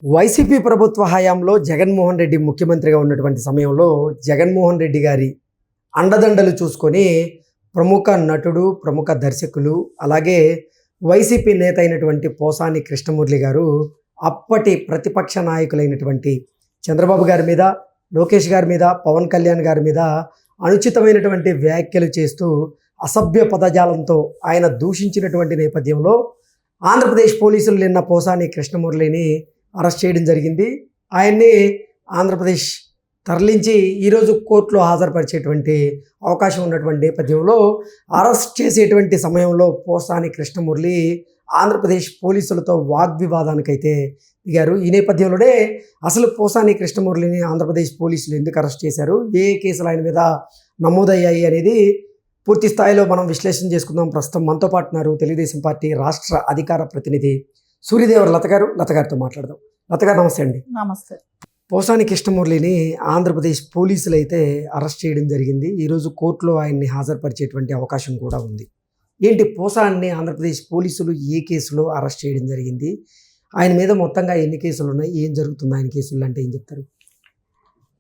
YCP ప్రభుత్వ హయాంలో జగన్మోహన్ రెడ్డి ముఖ్యమంత్రిగా ఉన్నటువంటి సమయంలో జగన్మోహన్ రెడ్డి గారి అండదండలు చూసుకొని ప్రముఖ నటుడు, ప్రముఖ దర్శకులు, అలాగే వైసీపీ నేత అయినటువంటి పోసాని కృష్ణమురళి గారు అప్పటి ప్రతిపక్ష నాయకులైనటువంటి చంద్రబాబు గారి మీద, లోకేష్ గారి మీద, పవన్ కళ్యాణ్ గారి మీద అనుచితమైనటువంటి వ్యాఖ్యలు చేస్తూ అసభ్య పదజాలంతో ఆయన దూషించినటువంటి నేపథ్యంలో ఆంధ్రప్రదేశ్ పోలీసులు నిన్న పోసాని కృష్ణమురళిని అరెస్ట్ చేయడం జరిగింది. ఆయన్ని ఆంధ్రప్రదేశ్ తరలించి ఈరోజు కోర్టులో హాజరుపరిచేటువంటి అవకాశం ఉన్నటువంటి నేపథ్యంలో అరెస్ట్ చేసేటువంటి సమయంలో పోసాని కృష్ణమురళి ఆంధ్రప్రదేశ్ పోలీసులతో వాగ్వివాదానికైతే దిగారు. ఈ నేపథ్యంలోనే అసలు పోసాని కృష్ణమురళిని ఆంధ్రప్రదేశ్ పోలీసులు ఎందుకు అరెస్ట్ చేశారు, ఏ కేసులు ఆయన మీద నమోదయ్యాయి అనేది పూర్తి స్థాయిలో మనం విశ్లేషణ చేసుకుందాం. ప్రస్తుతం మనతో పాటు ఉన్నారు తెలుగుదేశం పార్టీ రాష్ట్ర అధికార ప్రతినిధి సూర్యదేవర లత గారితో మాట్లాడదాం. లత గారు నమస్తే అండి. నమస్తే. పోసాని కృష్ణమురళిని ఆంధ్రప్రదేశ్ పోలీసులు అయితే అరెస్ట్ చేయడం జరిగింది. ఈరోజు కోర్టులో ఆయన్ని హాజరుపరిచేటువంటి అవకాశం కూడా ఉంది. ఏంటి పోసాన్ని ఆంధ్రప్రదేశ్ పోలీసులు ఏ కేసులో అరెస్ట్ చేయడం జరిగింది, ఆయన మీద మొత్తంగా ఎన్ని కేసులు ఉన్నాయి, ఏం జరుగుతుంది ఆయన కేసులు అంటే ఏం చెప్తారు?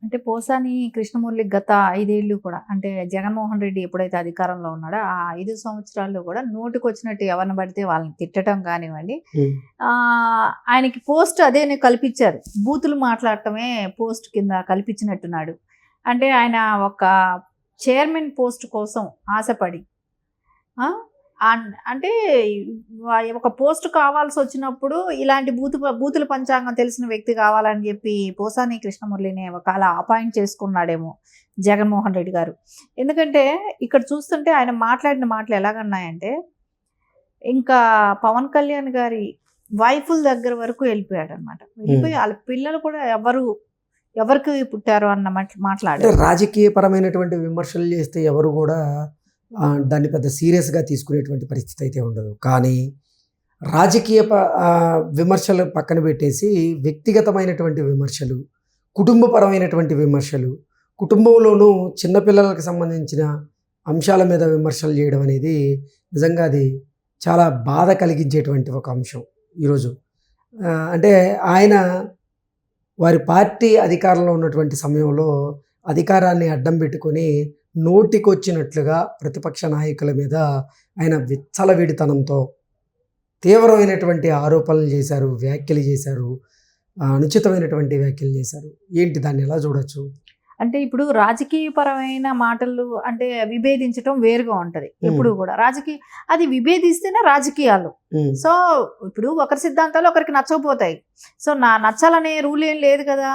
అంటే పోసాని కృష్ణమురళి గత 5 ఏళ్ళు కూడా, అంటే జగన్మోహన్ రెడ్డి ఎప్పుడైతే అధికారంలో ఉన్నాడో ఆ 5 సంవత్సరాల్లో కూడా నోటికి వచ్చినట్టు ఎవరిని పడితే వాళ్ళని తిట్టడం కానివ్వండి, ఆయనకి పోస్ట్ అదే కల్పించారు. బూతులు మాట్లాడటమే పోస్ట్ కింద కల్పించినట్టున్నాడు. అంటే ఆయన ఒక చైర్మన్ పోస్ట్ కోసం ఆశపడి, అంటే ఒక పోస్ట్ కావాల్సి వచ్చినప్పుడు ఇలాంటి బూతుల పంచాంగం తెలిసిన వ్యక్తి కావాలని చెప్పి పోసాని కృష్ణమురళిని ఒకవేళ అపాయింట్ చేసుకున్నాడేమో జగన్మోహన్ రెడ్డి గారు. ఎందుకంటే ఇక్కడ చూస్తుంటే ఆయన మాట్లాడిన మాటలు ఎలాగన్నాయంటే, ఇంకా పవన్ కళ్యాణ్ గారి వైఫుల దగ్గర వరకు వెళ్ళిపోయాడు అనమాట. వెళ్ళిపోయి వాళ్ళ పిల్లలు కూడా ఎవరికి పుట్టారు అన్న మాట్లాడారు. రాజకీయపరమైనటువంటి విమర్శలు చేస్తే ఎవరు కూడా దాన్ని పెద్ద సీరియస్గా తీసుకునేటువంటి పరిస్థితి అయితే ఉండదు. కానీ రాజకీయ విమర్శలు పక్కన పెట్టేసి వ్యక్తిగతమైనటువంటి విమర్శలు, కుటుంబపరమైనటువంటి విమర్శలు, కుటుంబంలోనూ చిన్నపిల్లలకు సంబంధించిన అంశాల మీద విమర్శలు చేయడం అనేది నిజంగా అది చాలా బాధ కలిగించేటువంటి ఒక అంశం. ఈరోజు అంటే ఆయన వారి పార్టీ అధికారంలో ఉన్నటువంటి సమయంలో అధికారాన్ని అడ్డం పెట్టుకొని నోటికొచ్చినట్లుగా ప్రతిపక్ష నాయకుల మీద ఆయన విచ్చలవిడితనంతో తీవ్రమైనటువంటి ఆరోపణలు చేశారు, వ్యాఖ్యలు చేశారు, అనుచితమైనటువంటి వ్యాఖ్యలు చేశారు. ఏంటి దాన్ని ఎలా చూడొచ్చు? అంటే ఇప్పుడు రాజకీయపరమైన మాటలు అంటే విభేదించడం వేరుగా ఉంటుంది. ఎప్పుడు కూడా అది విభేదిస్తేనే రాజకీయాలు. సో ఇప్పుడు ఒకరి సిద్ధాంతాలు ఒకరికి నచ్చకపోతాయి. సో నచ్చాలనే రూల్ ఏం లేదు కదా.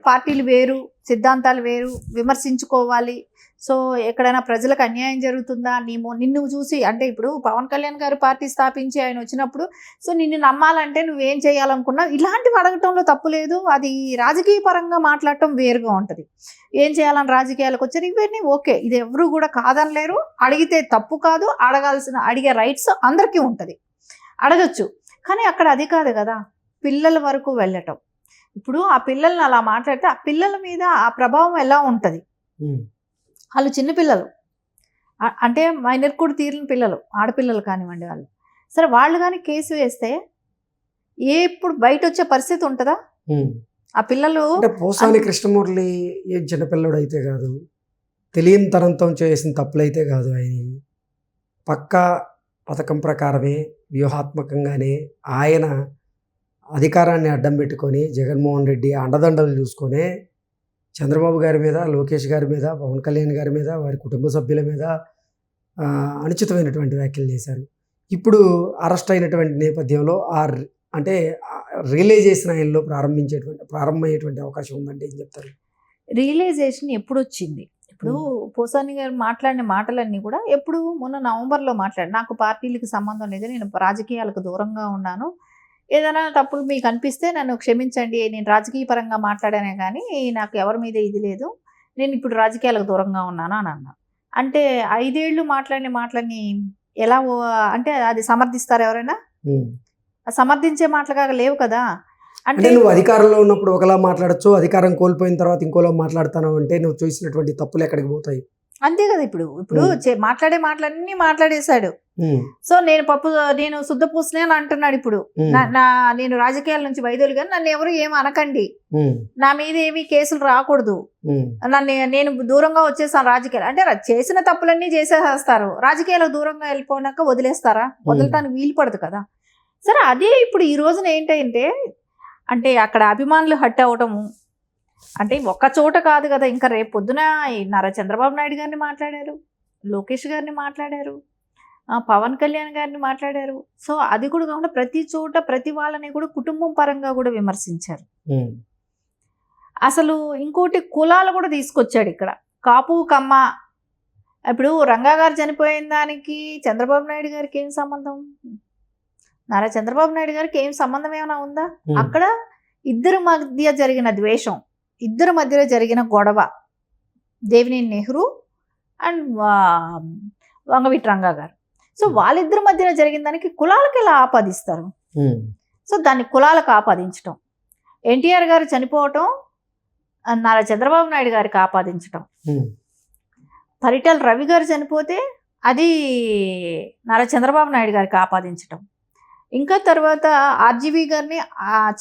పార్టీలు వేరు, సిద్ధాంతాలు వేరు, విమర్శించుకోవాలి. సో ఎక్కడైనా ప్రజలకు అన్యాయం జరుగుతుందా, నిన్ను చూసి, అంటే ఇప్పుడు పవన్ కళ్యాణ్ గారు పార్టీ స్థాపించి ఆయన వచ్చినప్పుడు సో నిన్ను నమ్మాలంటే నువ్వేం చేయాలనుకున్నావు, ఇలాంటివి అడగటంలో తప్పు లేదు. అది రాజకీయ పరంగా మాట్లాడటం వేరుగా ఉంటుంది. ఏం చేయాలని రాజకీయాలకు వచ్చారు, ఇవన్నీ ఓకే, ఇది ఎవరు కూడా కాదనలేరు. అడిగితే తప్పు కాదు, అడిగే రైట్స్ అందరికీ ఉంటుంది, అడగచ్చు. కానీ అక్కడ అది కాదు కదా, పిల్లల వరకు వెళ్ళటం. ఇప్పుడు ఆ పిల్లల్ని అలా మాట్లాడితే ఆ పిల్లల మీద ఆ ప్రభావం ఎలా ఉంటుంది? వాళ్ళు చిన్నపిల్లలు, అంటే మైనర్ కూడా తీరిన పిల్లలు, ఆడపిల్లలు కానివ్వండి వాళ్ళు. సరే వాళ్ళు కానీ కేసు వేస్తే ఇప్పుడు బయట వచ్చే పరిస్థితి ఉంటుందా? ఆ పిల్లలు పోసాని కృష్ణమురళి ఏం చిన్నపిల్లడు అయితే కాదు, తెలియని తనంతో చేసిన తప్పులైతే కాదు. ఆయన పక్కా పథకం ప్రకారమే వ్యూహాత్మకంగానే ఆయన అధికారాన్ని అడ్డం పెట్టుకొని జగన్మోహన్ రెడ్డి అండదండలు చూసుకొని చంద్రబాబు గారి మీద, లోకేష్ గారి మీద, పవన్ కళ్యాణ్ గారి మీద, వారి కుటుంబ సభ్యుల మీద అనుచితమైనటువంటి వ్యాఖ్యలు చేశారు. ఇప్పుడు అరెస్ట్ అయినటువంటి నేపథ్యంలో అంటే రియలైజేషన్ ఆయనలో ప్రారంభమయ్యేటువంటి అవకాశం ఉందంటే ఏం చెప్తారు? రియలైజేషన్ ఎప్పుడు వచ్చింది? ఇప్పుడు పోసాని గారు మాట్లాడిన మాటలన్నీ కూడా ఎప్పుడు మొన్న నవంబర్లో నాకు పార్టీలకు సంబంధం లేదు, నేను రాజకీయాలకు దూరంగా ఉన్నాను, ఏదైనా తప్పులు మీకు అనిపిస్తే నన్ను క్షమించండి, నేను రాజకీయ పరంగా మాట్లాడానే కానీ నాకు ఎవరి మీద ఇది లేదు, నేను ఇప్పుడు రాజకీయాలకు దూరంగా ఉన్నాను అని అన్నా. అంటే 5 ఏళ్ళు మాట్లాడిన మాటలని ఎలా అంటే అది సమర్థిస్తారు ఎవరైనా? సమర్థించే మాటలుగా లేవు కదా. అంటే నువ్వు అధికారంలో ఉన్నప్పుడు ఒకలా మాట్లాడచ్చు, అధికారం కోల్పోయిన తర్వాత ఇంకోలా మాట్లాడతాను అంటే నువ్వు చూసినటువంటి తప్పులు ఎక్కడికి పోతాయి? అంతే కదా. ఇప్పుడు మాట్లాడే మాటలన్నీ మాట్లాడేశాడు. సో నేను శుద్ధ పూసనే అని అంటున్నాడు. ఇప్పుడు నేను రాజకీయాల నుంచి వైదొలిగా నన్ను ఎవరు ఏమి అనకండి, నా మీద ఏమి కేసులు రాకూడదు, నేను దూరంగా వచ్చేసాను రాజకీయాలు అంటే చేసిన తప్పులన్నీ చేసేస్తారు. రాజకీయాలకు దూరంగా వెళ్ళిపోయినాక వదిలేస్తారా? వదలటానికి వీలు పడదు కదా. సరే, అదే ఇప్పుడు ఈ రోజున ఏంటంటే అంటే అక్కడ అభిమానులు హట్ అవటము అంటే ఒక్క చోట కాదు కదా. ఇంకా రేపు పొద్దున నారా చంద్రబాబు నాయుడు గారిని మాట్లాడారు, లోకేష్ గారిని మాట్లాడారు, పవన్ కళ్యాణ్ గారిని మాట్లాడారు. సో అది కూడా కాకుండా ప్రతి చోట ప్రతి వాళ్ళని కూడా కుటుంబం పరంగా కూడా విమర్శించారు. అసలు ఇంకోటి కులాలు కూడా తీసుకొచ్చాడు ఇక్కడ. కాపు కమ్మ. ఇప్పుడు రంగా గారు చనిపోయిన దానికి చంద్రబాబు నాయుడు గారికి ఏం సంబంధం? నారా చంద్రబాబు నాయుడు గారికి ఏం సంబంధం ఏమైనా ఉందా? అక్కడ ఇద్దరి మధ్య జరిగిన ద్వేషం, ఇద్దరి మధ్యలో జరిగిన గొడవ, దేవినేని నెహ్రూ అండ్ వంగవీటి రంగా గారు. సో వాళ్ళిద్దరి మధ్యన జరిగిన దానికి కులాలకు ఎలా ఆపాదిస్తారు? సో దాన్ని కులాలకు ఆపాదించటం, ఎన్టీఆర్ గారు చనిపోవటం నారా చంద్రబాబు నాయుడు గారికి ఆపాదించటం, పరిటాల రవి గారు చనిపోతే అది నారా చంద్రబాబు నాయుడు గారికి ఆపాదించటం, ఇంకా తర్వాత ఆర్జీవీ గారిని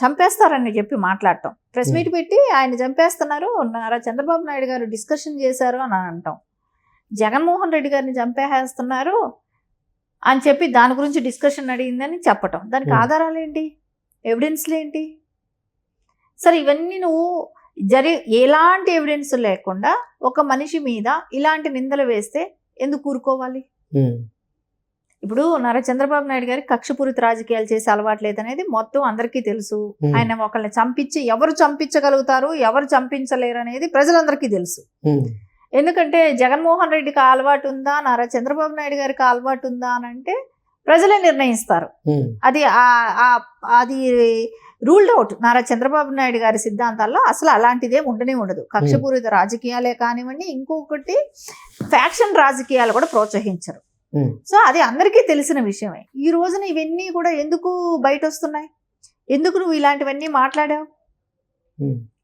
చంపేస్తారని చెప్పి మాట్లాడటం, ప్రెస్ మీట్ పెట్టి ఆయన చంపేస్తున్నారు, నారా చంద్రబాబు నాయుడు గారు డిస్కషన్ చేశారు అని అంటాం, జగన్మోహన్ రెడ్డి గారిని చంపేస్తున్నారు అని చెప్పి దాని గురించి డిస్కషన్ అడిగిందని చెప్పటం. దానికి ఆధారాలు ఏంటి? ఎవిడెన్స్లు ఏంటి? సరే, ఇవన్నీ నువ్వు ఎలాంటి ఎవిడెన్స్ లేకుండా ఒక మనిషి మీద ఇలాంటి నిందలు వేస్తే ఎందుకు కూరుకోవాలి? ఇప్పుడు నారా చంద్రబాబు నాయుడు గారికి కక్షపూరిత రాజకీయాలు చేసే అలవాటు లేదనేది మొత్తం అందరికీ తెలుసు. ఆయన ఒకళ్ళని చంపించి ఎవరు చంపించగలుగుతారు, ఎవరు చంపించలేరు అనేది ప్రజలందరికీ తెలుసు. ఎందుకంటే జగన్మోహన్ రెడ్డికి అలవాటు ఉందా, నారా చంద్రబాబు నాయుడు గారికి అలవాటు ఉందా అని అంటే ప్రజలే నిర్ణయిస్తారు. అది రూల్డ్ అవుట్. నారా చంద్రబాబు నాయుడు గారి సిద్ధాంతాల్లో అసలు అలాంటిదే ఉండనే ఉండదు. కక్షపూరిత రాజకీయాలే కానివ్వండి, ఇంకొకటి ఫ్యాక్షన్ రాజకీయాలు కూడా ప్రోత్సహించరు. సో అది అందరికీ తెలిసిన విషయమే. ఈ రోజున ఇవన్నీ కూడా ఎందుకు బయట వస్తున్నాయి? ఎందుకు నువ్వు ఇలాంటివన్నీ మాట్లాడావు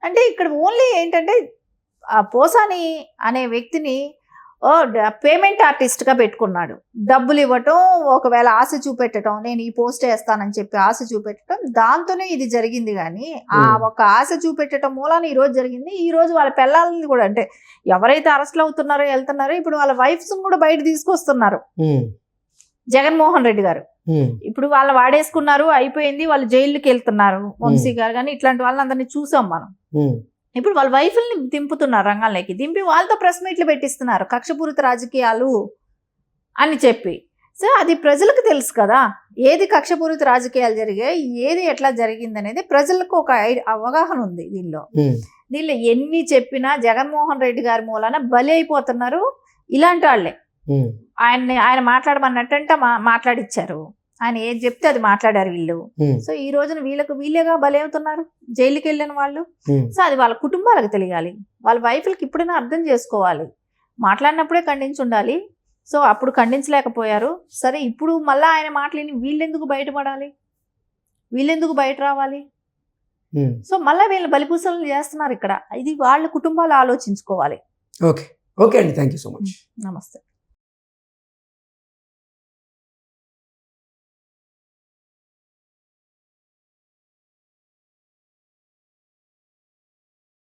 అంటే ఇక్కడ ఓన్లీ ఏంటంటే పోసాని అనే వ్యక్తిని పేమెంట్ ఆర్టిస్ట్గా పెట్టుకున్నాడు. డబ్బులు ఇవ్వటం, ఒకవేళ ఆశ చూపెట్టడం, నేను ఈ పోస్ట్ వేస్తానని చెప్పి ఆశ చూపెట్టడం, దాంతోనే ఇది జరిగింది. కానీ ఆ ఒక ఆశ చూపెట్టడం మూలాన ఈ రోజు జరిగింది. ఈ రోజు వాళ్ళ పిల్లల్ని కూడా అంటే ఎవరైతే అరెస్ట్లు అవుతున్నారో వెళ్తున్నారో ఇప్పుడు వాళ్ళ వైఫ్స్ కూడా బయట తీసుకొస్తున్నారు. జగన్మోహన్ రెడ్డి గారు ఇప్పుడు వాళ్ళని వాడేసుకున్నారు, అయిపోయింది, వాళ్ళు జైలుకి వెళ్తున్నారు. వంశీ గారు కానీ ఇట్లాంటి వాళ్ళని అందరినీ చూసాం మనం. ఇప్పుడు వాళ్ళ వైఫ్ని దింపుతున్నారు, రంగంలోకి దింపి వాళ్ళతో ప్రెస్ మీట్లు పెట్టిస్తున్నారు కక్షపూరిత రాజకీయాలు అని చెప్పి. సో అది ప్రజలకు తెలుసు కదా, ఏది కక్షపూరిత రాజకీయాలు జరిగాయి, ఏది ఎట్లా జరిగింది అనేది ప్రజలకు ఒక అవగాహన ఉంది. దీనిలో ఎన్ని చెప్పినా జగన్మోహన్ రెడ్డి గారి మూలాన బలి అయిపోతున్నారు ఇలాంటి వాళ్ళే. ఆయన మాట్లాడమన్నట్టంటే మాట్లాడిచ్చారు, ఆయన ఏది చెప్తే అది మాట్లాడారు వీళ్ళు. సో ఈ రోజున వీళ్ళేగా బలి అవుతున్నారు, జైలుకి వెళ్ళిన వాళ్ళు. సో అది వాళ్ళ కుటుంబాలకు తెలియాలి, వాళ్ళ వైఫ్లకి ఇప్పుడైనా అర్థం చేసుకోవాలి. మాట్లాడినప్పుడే ఖండించి ఉండాలి. సో అప్పుడు ఖండించలేకపోయారు. సరే, ఇప్పుడు మళ్ళీ ఆయన మాటలేని వీళ్ళెందుకు బయటపడాలి, వీళ్ళెందుకు బయట రావాలి? సో మళ్ళీ వీళ్ళు బలిపూసలు చేస్తున్నారు ఇక్కడ. ఇది వాళ్ళ కుటుంబాలు ఆలోచించుకోవాలి. ఓకే ఓకే అండి, థ్యాంక్ యూ సో మచ్. నమస్తే.